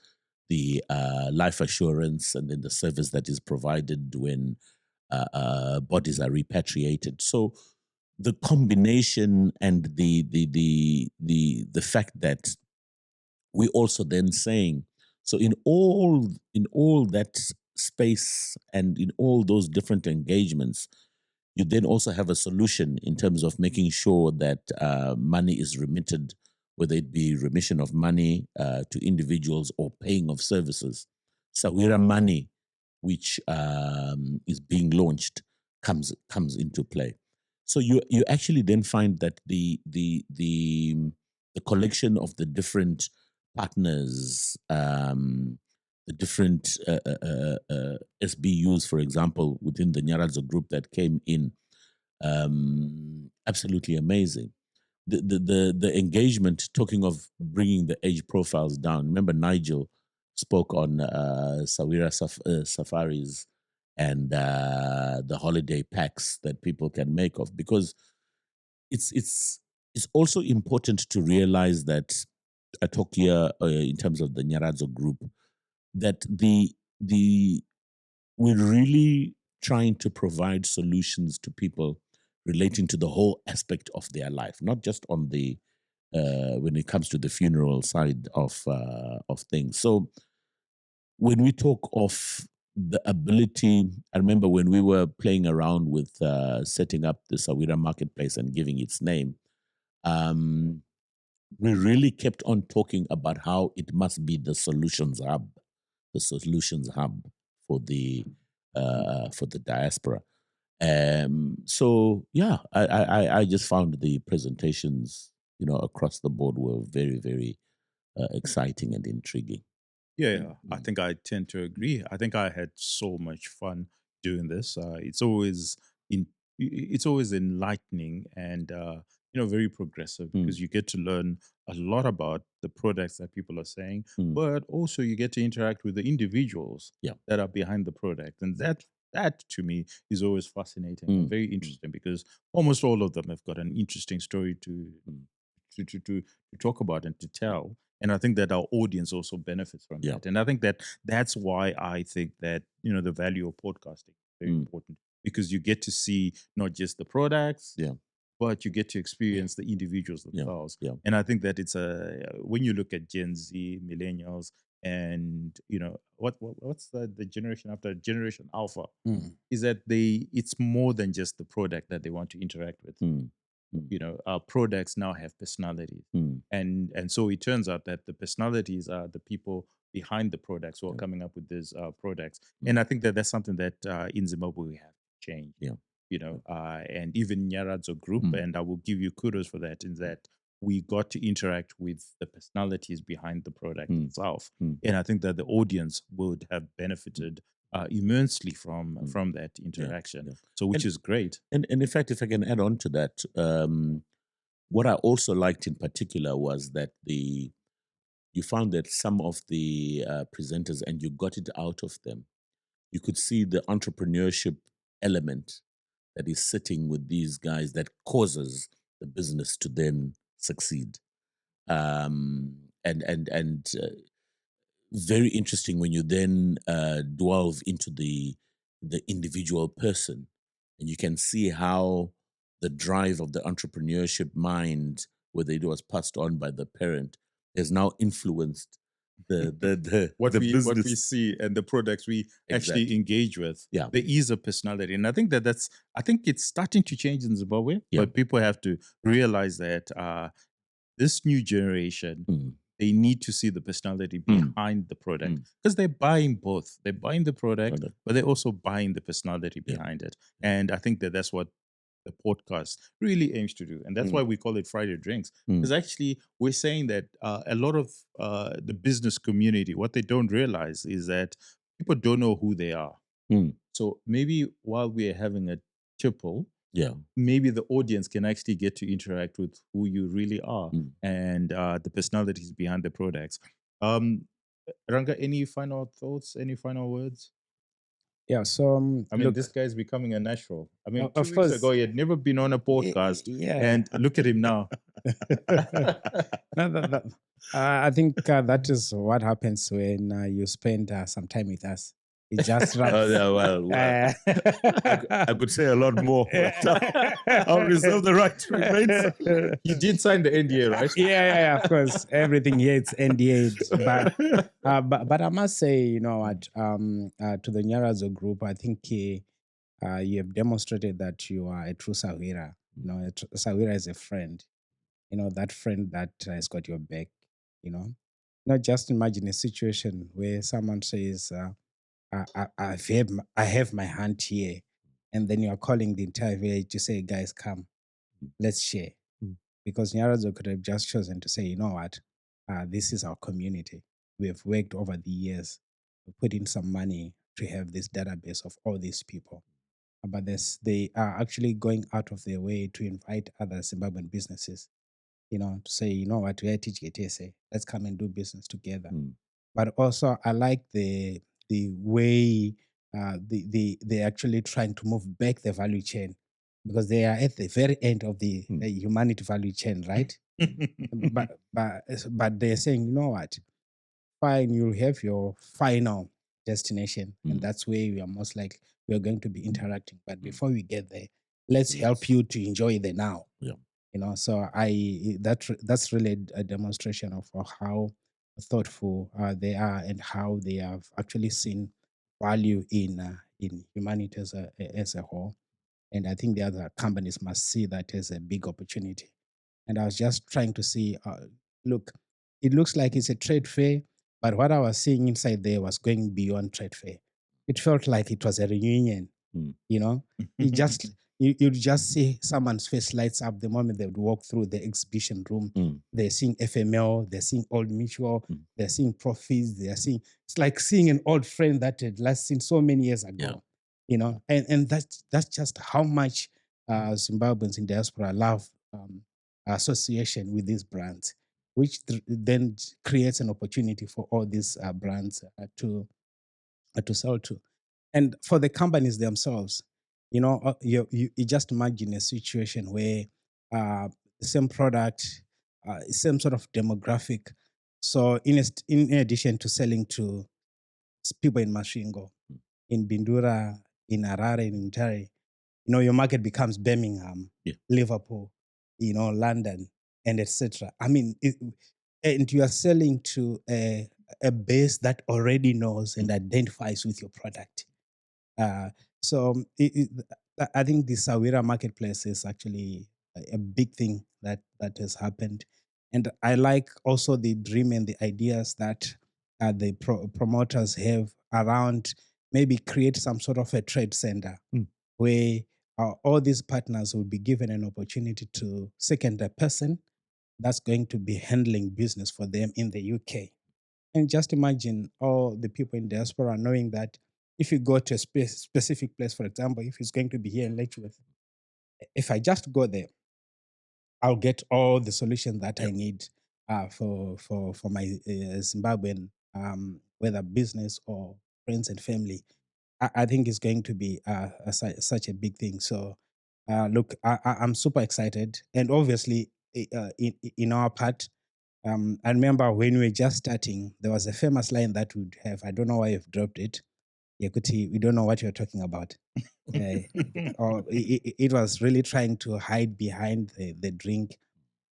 Speaker 2: the life assurance and then the service that is provided when bodies are repatriated. So the combination and the fact that we also then saying, so in all that space and in all those different engagements, you then also have a solution in terms of making sure that money is remitted, whether it be remission of money to individuals or paying of services. Sahwira money, which is being launched, comes into play. So you actually then find that the collection of the different partners, the different SBUs, for example, within the Nyaradzo Group that came in, absolutely amazing. The engagement, talking of bringing the age profiles down. Remember, Nigel spoke on Sawira safaris and the holiday packs that people can make of, because it's also important to realize that I talk here in terms of the Nyaradzo Group, that we're really trying to provide solutions to people relating to the whole aspect of their life, not just on the when it comes to the funeral side of things. So when we talk of the ability, I remember when we were playing around with setting up the Sawira Marketplace and giving its name, we really kept on talking about how it must be the solutions hub for the diaspora. So yeah, I just found the presentations, across the board were very, very exciting and intriguing.
Speaker 1: Yeah, I think I tend to agree. I think I had so much fun doing this. It's always enlightening and very progressive because you get to learn a lot about the products that people are saying, but also you get to interact with the individuals that are behind the product. And that to me is always fascinating and very interesting because almost all of them have got an interesting story to talk about and to tell. And I think that our audience also benefits from that. And I think that that's why I think that, the value of podcasting is very important because you get to see not just the products, but you get to experience the individuals themselves. And I think that it's when you look at Gen Z, millennials, and what's the generation after Generation Alpha, is that it's more than just the product that they want to interact with. Our products now have personalities, and so it turns out that the personalities are the people behind the products who are coming up with these products. And I think that that's something that in Zimbabwe we have changed. And even Nyaradzo Group, and I will give you kudos for that, in that we got to interact with the personalities behind the product itself. And I think that the audience would have benefited immensely from that interaction. So which is great.
Speaker 2: And in fact, if I can add on to that, what I also liked in particular was that you found that some of the presenters, and you got it out of them, you could see the entrepreneurship element that is sitting with these guys that causes the business to then succeed. And very interesting when you then delve into the individual person, and you can see how the drive of the entrepreneurship mind, whether it was passed on by the parent, has now influenced the
Speaker 1: what
Speaker 2: the
Speaker 1: we
Speaker 2: business.
Speaker 1: see and the products we actually engage with.
Speaker 2: Yeah.
Speaker 1: There is a personality, and I think I think it's starting to change in Zimbabwe. But people have to realize that this new generation, they need to see the personality behind the product because they're buying both. They're buying the product, but they're also buying the personality behind it. And I think that that's what the podcast really aims to do. And that's why we call it Friday Drinks. Because actually, we're saying that a lot of the business community, what they don't realize is that people don't know who they are. So maybe while we're having a tipple, maybe the audience can actually get to interact with who you really are and the personalities behind the products. Ranga, any final thoughts? Any final words?
Speaker 3: Yeah, so
Speaker 1: I mean,
Speaker 3: look,
Speaker 1: this guy's becoming a natural. I mean,
Speaker 3: of
Speaker 1: 2 weeks
Speaker 3: course.
Speaker 1: ago, he had never been on a podcast, and look at him now.
Speaker 3: No, I think that is what happens when you spend some time with us. It just
Speaker 2: well, I could say a lot more. I'll reserve the right to remain.
Speaker 1: You did sign the NDA, right?
Speaker 3: Yeah, of course. Everything here it's NDA. But I must say, you know what, to the Nyaradzo Group, I think you have demonstrated that you are a true Sahwira. Sahwira is a friend. That friend that has got your back. Not just imagine a situation where someone says, I have my hand here, and then you are calling the entire village to say, guys, come, let's share. Because Nyaradzo could have just chosen to say, you know what, this is our community. We have worked over the years to put in some money to have this database of all these people. But they are actually going out of their way to invite other Zimbabwean businesses, to say, you know what, we are TGTSA, let's come and do business together. But also, I like the way they're actually trying to move back the value chain, because they are at the very end of the humanity value chain, right? but they're saying, you know what, fine, you'll have your final destination, and that's where we are most likely we are going to be interacting. But before we get there, let's help you to enjoy the now. So that's really a demonstration of how thoughtful they are and how they have actually seen value in humanity as a whole. And I think the other companies must see that as a big opportunity. And I was just trying to see, look, it looks like it's a trade fair, but what I was seeing inside there was going beyond trade fair. It felt like it was a reunion. You'd just see someone's face lights up the moment they would walk through the exhibition room. They're seeing FML, they're seeing Old Mutual, they're seeing Profeeds, it's like seeing an old friend that had last seen so many years ago. And that's just how much Zimbabweans in diaspora love association with these brands, which then creates an opportunity for all these brands to sell to. And for the companies themselves, you just imagine a situation where the same product, same sort of demographic. So in addition to selling to people in Masvingo, in Bindura, in Harare, in Mutare, your market becomes Birmingham,
Speaker 2: Yeah.
Speaker 3: Liverpool, London, and etc. I mean, and you are selling to a base that already knows and identifies with your product. So I think the Sawira Marketplace is actually a big thing that has happened. And I like also the dream and the ideas that the promoters have around maybe create some sort of a trade center where all these partners will be given an opportunity to second a person that's going to be handling business for them in the UK. And just imagine all the people in diaspora knowing that if you go to a specific place, for example, if it's going to be here in Letchworth, if I just go there, I'll get all the solutions that I need for my Zimbabwean, whether business or friends and family. I think it's going to be such a big thing. So, look, I'm super excited, and obviously, in our part, I remember when we were just starting, there was a famous line that we'd have. I don't know why you've dropped it. Yakuti, we don't know what you're talking about. Or it was really trying to hide behind the drink.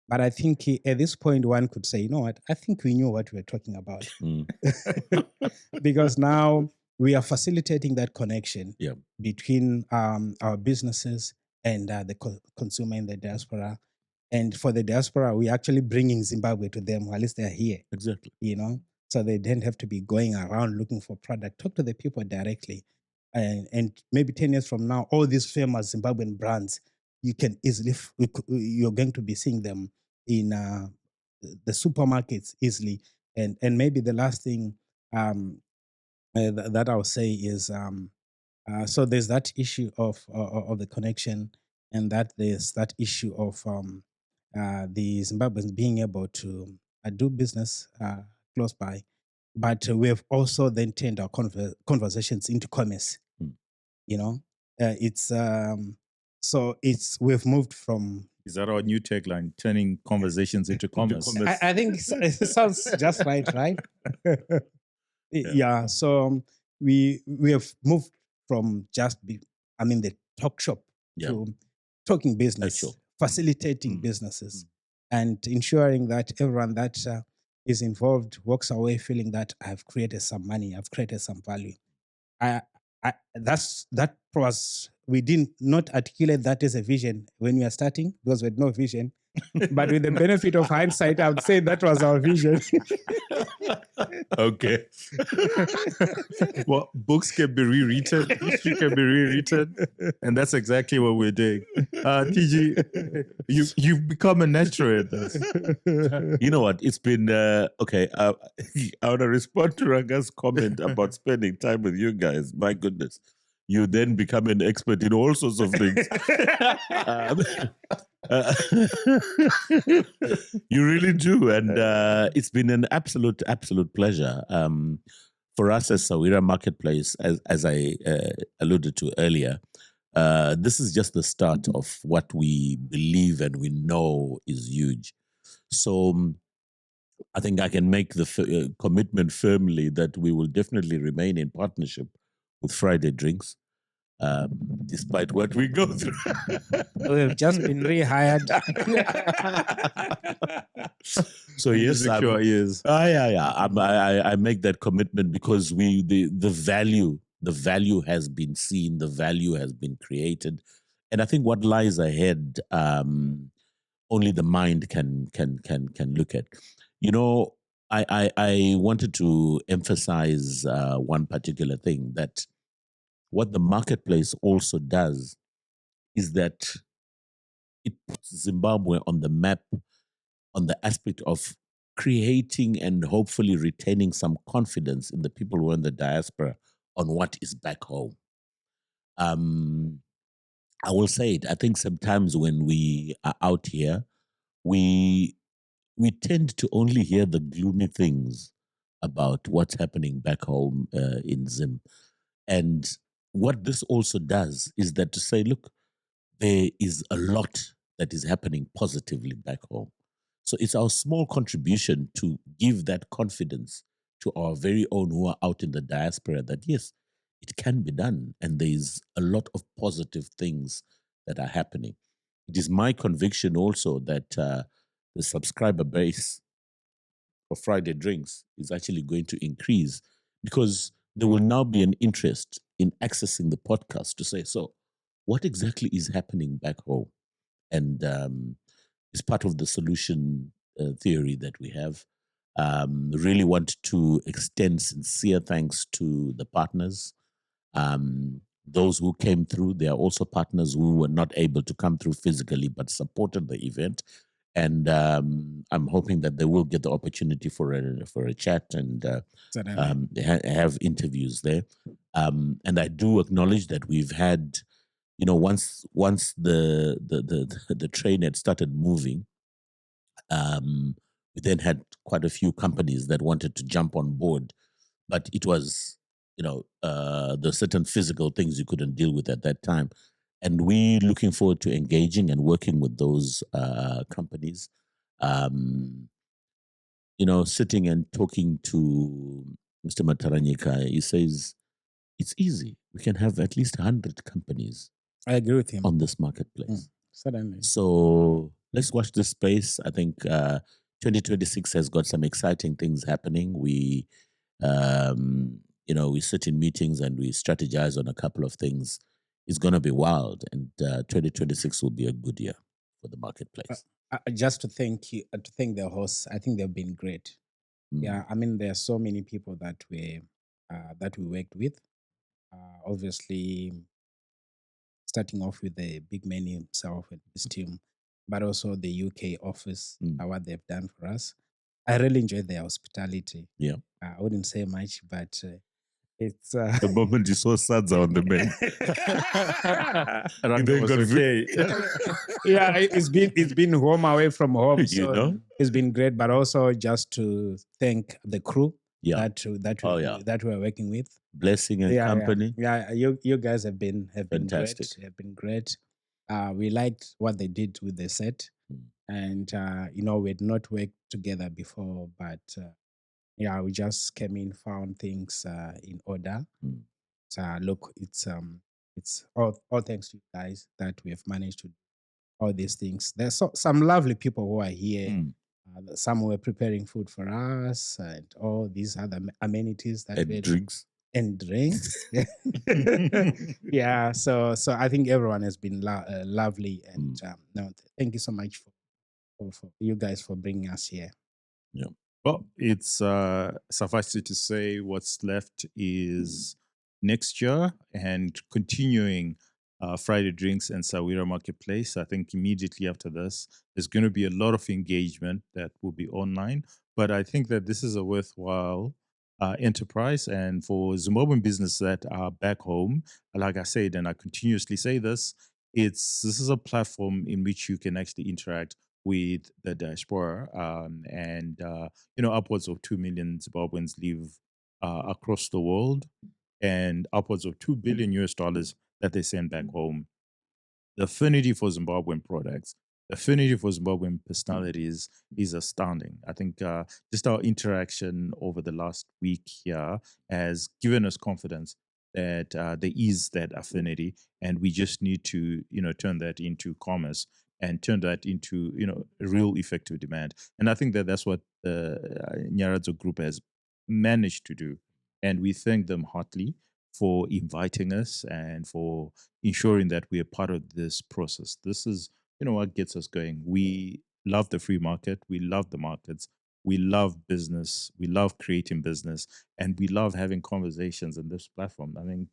Speaker 3: But I think at this point, one could say, you know what? I think we knew what we were talking about. Because now we are facilitating that connection between our businesses and the consumer in the diaspora. And for the diaspora, we're actually bringing Zimbabwe to them while they're here.
Speaker 2: Exactly.
Speaker 3: So they don't have to be going around looking for product. Talk to the people directly. And maybe 10 years from now, all these famous Zimbabwean brands, you can easily, you're going to be seeing them in the supermarkets easily. And maybe the last thing that I'll say is, so there's that issue of the connection, and that there's that issue of the Zimbabweans being able to do business close by. But we have also then turned our conversations into commerce. It's so we've moved from.
Speaker 1: Is that our new tagline? Turning conversations into commerce.
Speaker 3: I think it sounds just right? Yeah. So we have moved from just the talk shop to talking business, facilitating businesses, and ensuring that everyone that is involved walks away feeling that I've created some money, I've created some value. That was, we did not articulate that as a vision when we are starting because we had no vision. But with the benefit of hindsight, I would say that was our vision.
Speaker 2: Okay.
Speaker 1: Well, books can be rewritten, history can be rewritten, and that's exactly what we're doing. TG, you've become a natural at this.
Speaker 2: You know what? It's been okay. I want to respond to Ranga's comment about spending time with you guys. My goodness, you then become an expert in all sorts of things. You really do, and it's been an absolute pleasure for us as Sawira Marketplace, as I alluded to earlier. This is just the start of what we believe and we know is huge. So I think I can make the commitment firmly that we will definitely remain in partnership with Friday Drinks. Despite what we go through.
Speaker 3: We've just been rehired.
Speaker 2: So yes, I make that commitment because the value has been seen, the value has been created, and I think what lies ahead, only the mind can look at. I wanted to emphasize one particular thing, that what the marketplace also does is that it puts Zimbabwe on the map on the aspect of creating and hopefully retaining some confidence in the people who are in the diaspora on what is back home. I will say it. I think sometimes when we are out here, we tend to only hear the gloomy things about what's happening back home in Zim. And what this also does is that to say, look, there is a lot that is happening positively back home. So it's our small contribution to give that confidence to our very own who are out in the diaspora that yes, it can be done. And there is a lot of positive things that are happening. It is my conviction also that the subscriber base for Friday Drinks is actually going to increase because there will now be an interest in accessing the podcast to say, so what exactly is happening back home? And is part of the solution theory that we have. Really want to extend sincere thanks to the partners. Those who came through, there are also partners who were not able to come through physically but supported the event. And I'm hoping that they will get the opportunity for a chat and have interviews there. And I do acknowledge that we've had, once the train had started moving, we then had quite a few companies that wanted to jump on board, but it was, the certain physical things you couldn't deal with at that time. And we're looking forward to engaging and working with those companies. Sitting and talking to Mr. Mataranyika, he says, it's easy. We can have at least 100 companies.
Speaker 3: I agree with him.
Speaker 2: On this marketplace.
Speaker 3: Certainly.
Speaker 2: So let's watch this space. I think 2026 has got some exciting things happening. We sit in meetings and we strategize on a couple of things. It's going to be wild, and 2026 will be a good year for the marketplace.
Speaker 3: Just to thank the hosts. I think they've been great. Yeah, I mean, there are so many people that we worked with. Obviously, starting off with the big man himself and his team, but also the UK office, what they've done for us. I really enjoyed their hospitality.
Speaker 2: Yeah.
Speaker 3: I wouldn't say much, but it's
Speaker 2: the moment you saw Sadza on the menu.
Speaker 3: Yeah, it's been home away from home, so it's been great. But also just to thank the crew that we're working with.
Speaker 2: Blessing and company.
Speaker 3: Yeah, you guys have been
Speaker 2: fantastic.
Speaker 3: Great. Have been great. We liked what they did with the set, and we'd not worked together before, but we just came in, found things in order. So look, it's all thanks to you guys that we have managed to do all these things. There's some lovely people who are here. Some were preparing food for us and all these other amenities that
Speaker 2: and drinks.
Speaker 3: And drinks. Yeah, so I think everyone has been lovely, and thank you so much for you guys for bringing us here.
Speaker 1: Yeah. Well, it's suffice it to say, what's left is next year and continuing Friday Drinks and Sawira Marketplace. I think immediately after this, there's going to be a lot of engagement that will be online. But I think that this is a worthwhile enterprise. And for Zimbabwean business that are back home, like I said, and I continuously say this is a platform in which you can actually interact with the diaspora, and upwards of 2 million Zimbabweans live across the world, and upwards of $2 billion that they send back home. The affinity for Zimbabwean products, the affinity for Zimbabwean personalities is astounding. I think just our interaction over the last week here has given us confidence that there is that affinity, and we just need to turn that into commerce and turn that into real effective demand. And I think that that's what the Nyaradzo Group has managed to do, and we thank them heartily for inviting us and for ensuring that we are part of this process. This is what gets us going. We love the free market, we love the markets, we love business, we love creating business, and we love having conversations on this platform. I mean,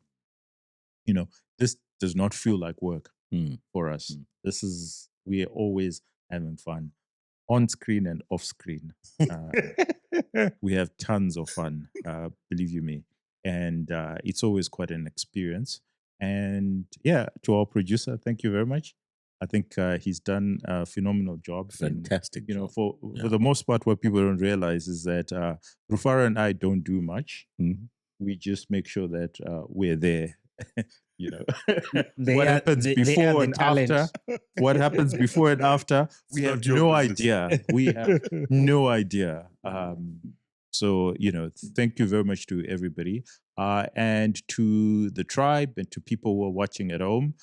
Speaker 1: this does not feel like work for us. This is, we are always having fun on screen and off screen. We have tons of fun, believe you me. And it's always quite an experience. And yeah, to our producer, thank you very much. I think he's done a phenomenal job.
Speaker 2: Fantastic.
Speaker 1: And,
Speaker 2: job.
Speaker 1: for the most part, what people don't realize is that Rufara and I don't do much.
Speaker 2: Mm-hmm.
Speaker 1: We just make sure that we're there.
Speaker 3: They
Speaker 1: what
Speaker 3: are-
Speaker 1: happens
Speaker 3: they are
Speaker 1: before
Speaker 3: the
Speaker 1: and
Speaker 3: talent.
Speaker 1: after? What happens before and after? We
Speaker 2: It's
Speaker 1: have
Speaker 2: not your
Speaker 1: no
Speaker 2: business.
Speaker 1: idea. We have no idea. So, thank you very much to everybody. And to the tribe and to people who are watching at home,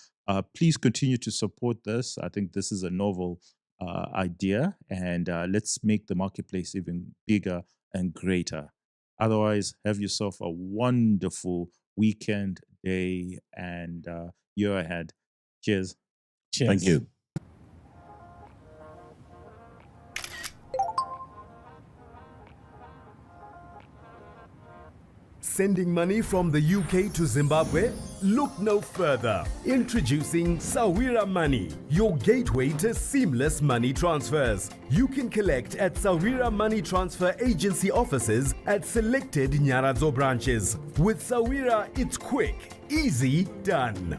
Speaker 1: please continue to support this. I think this is a novel idea, and let's make the marketplace even bigger and greater. Otherwise, have yourself a wonderful weekend, day, and year ahead. Cheers.
Speaker 3: Cheers.
Speaker 2: Thank you.
Speaker 4: Sending money from the UK to Zimbabwe? Look no further. Introducing Sawira Money, your gateway to seamless money transfers. You can collect at Sawira Money Transfer Agency offices at selected Nyaradzo branches. With Sawira, it's quick, easy, done.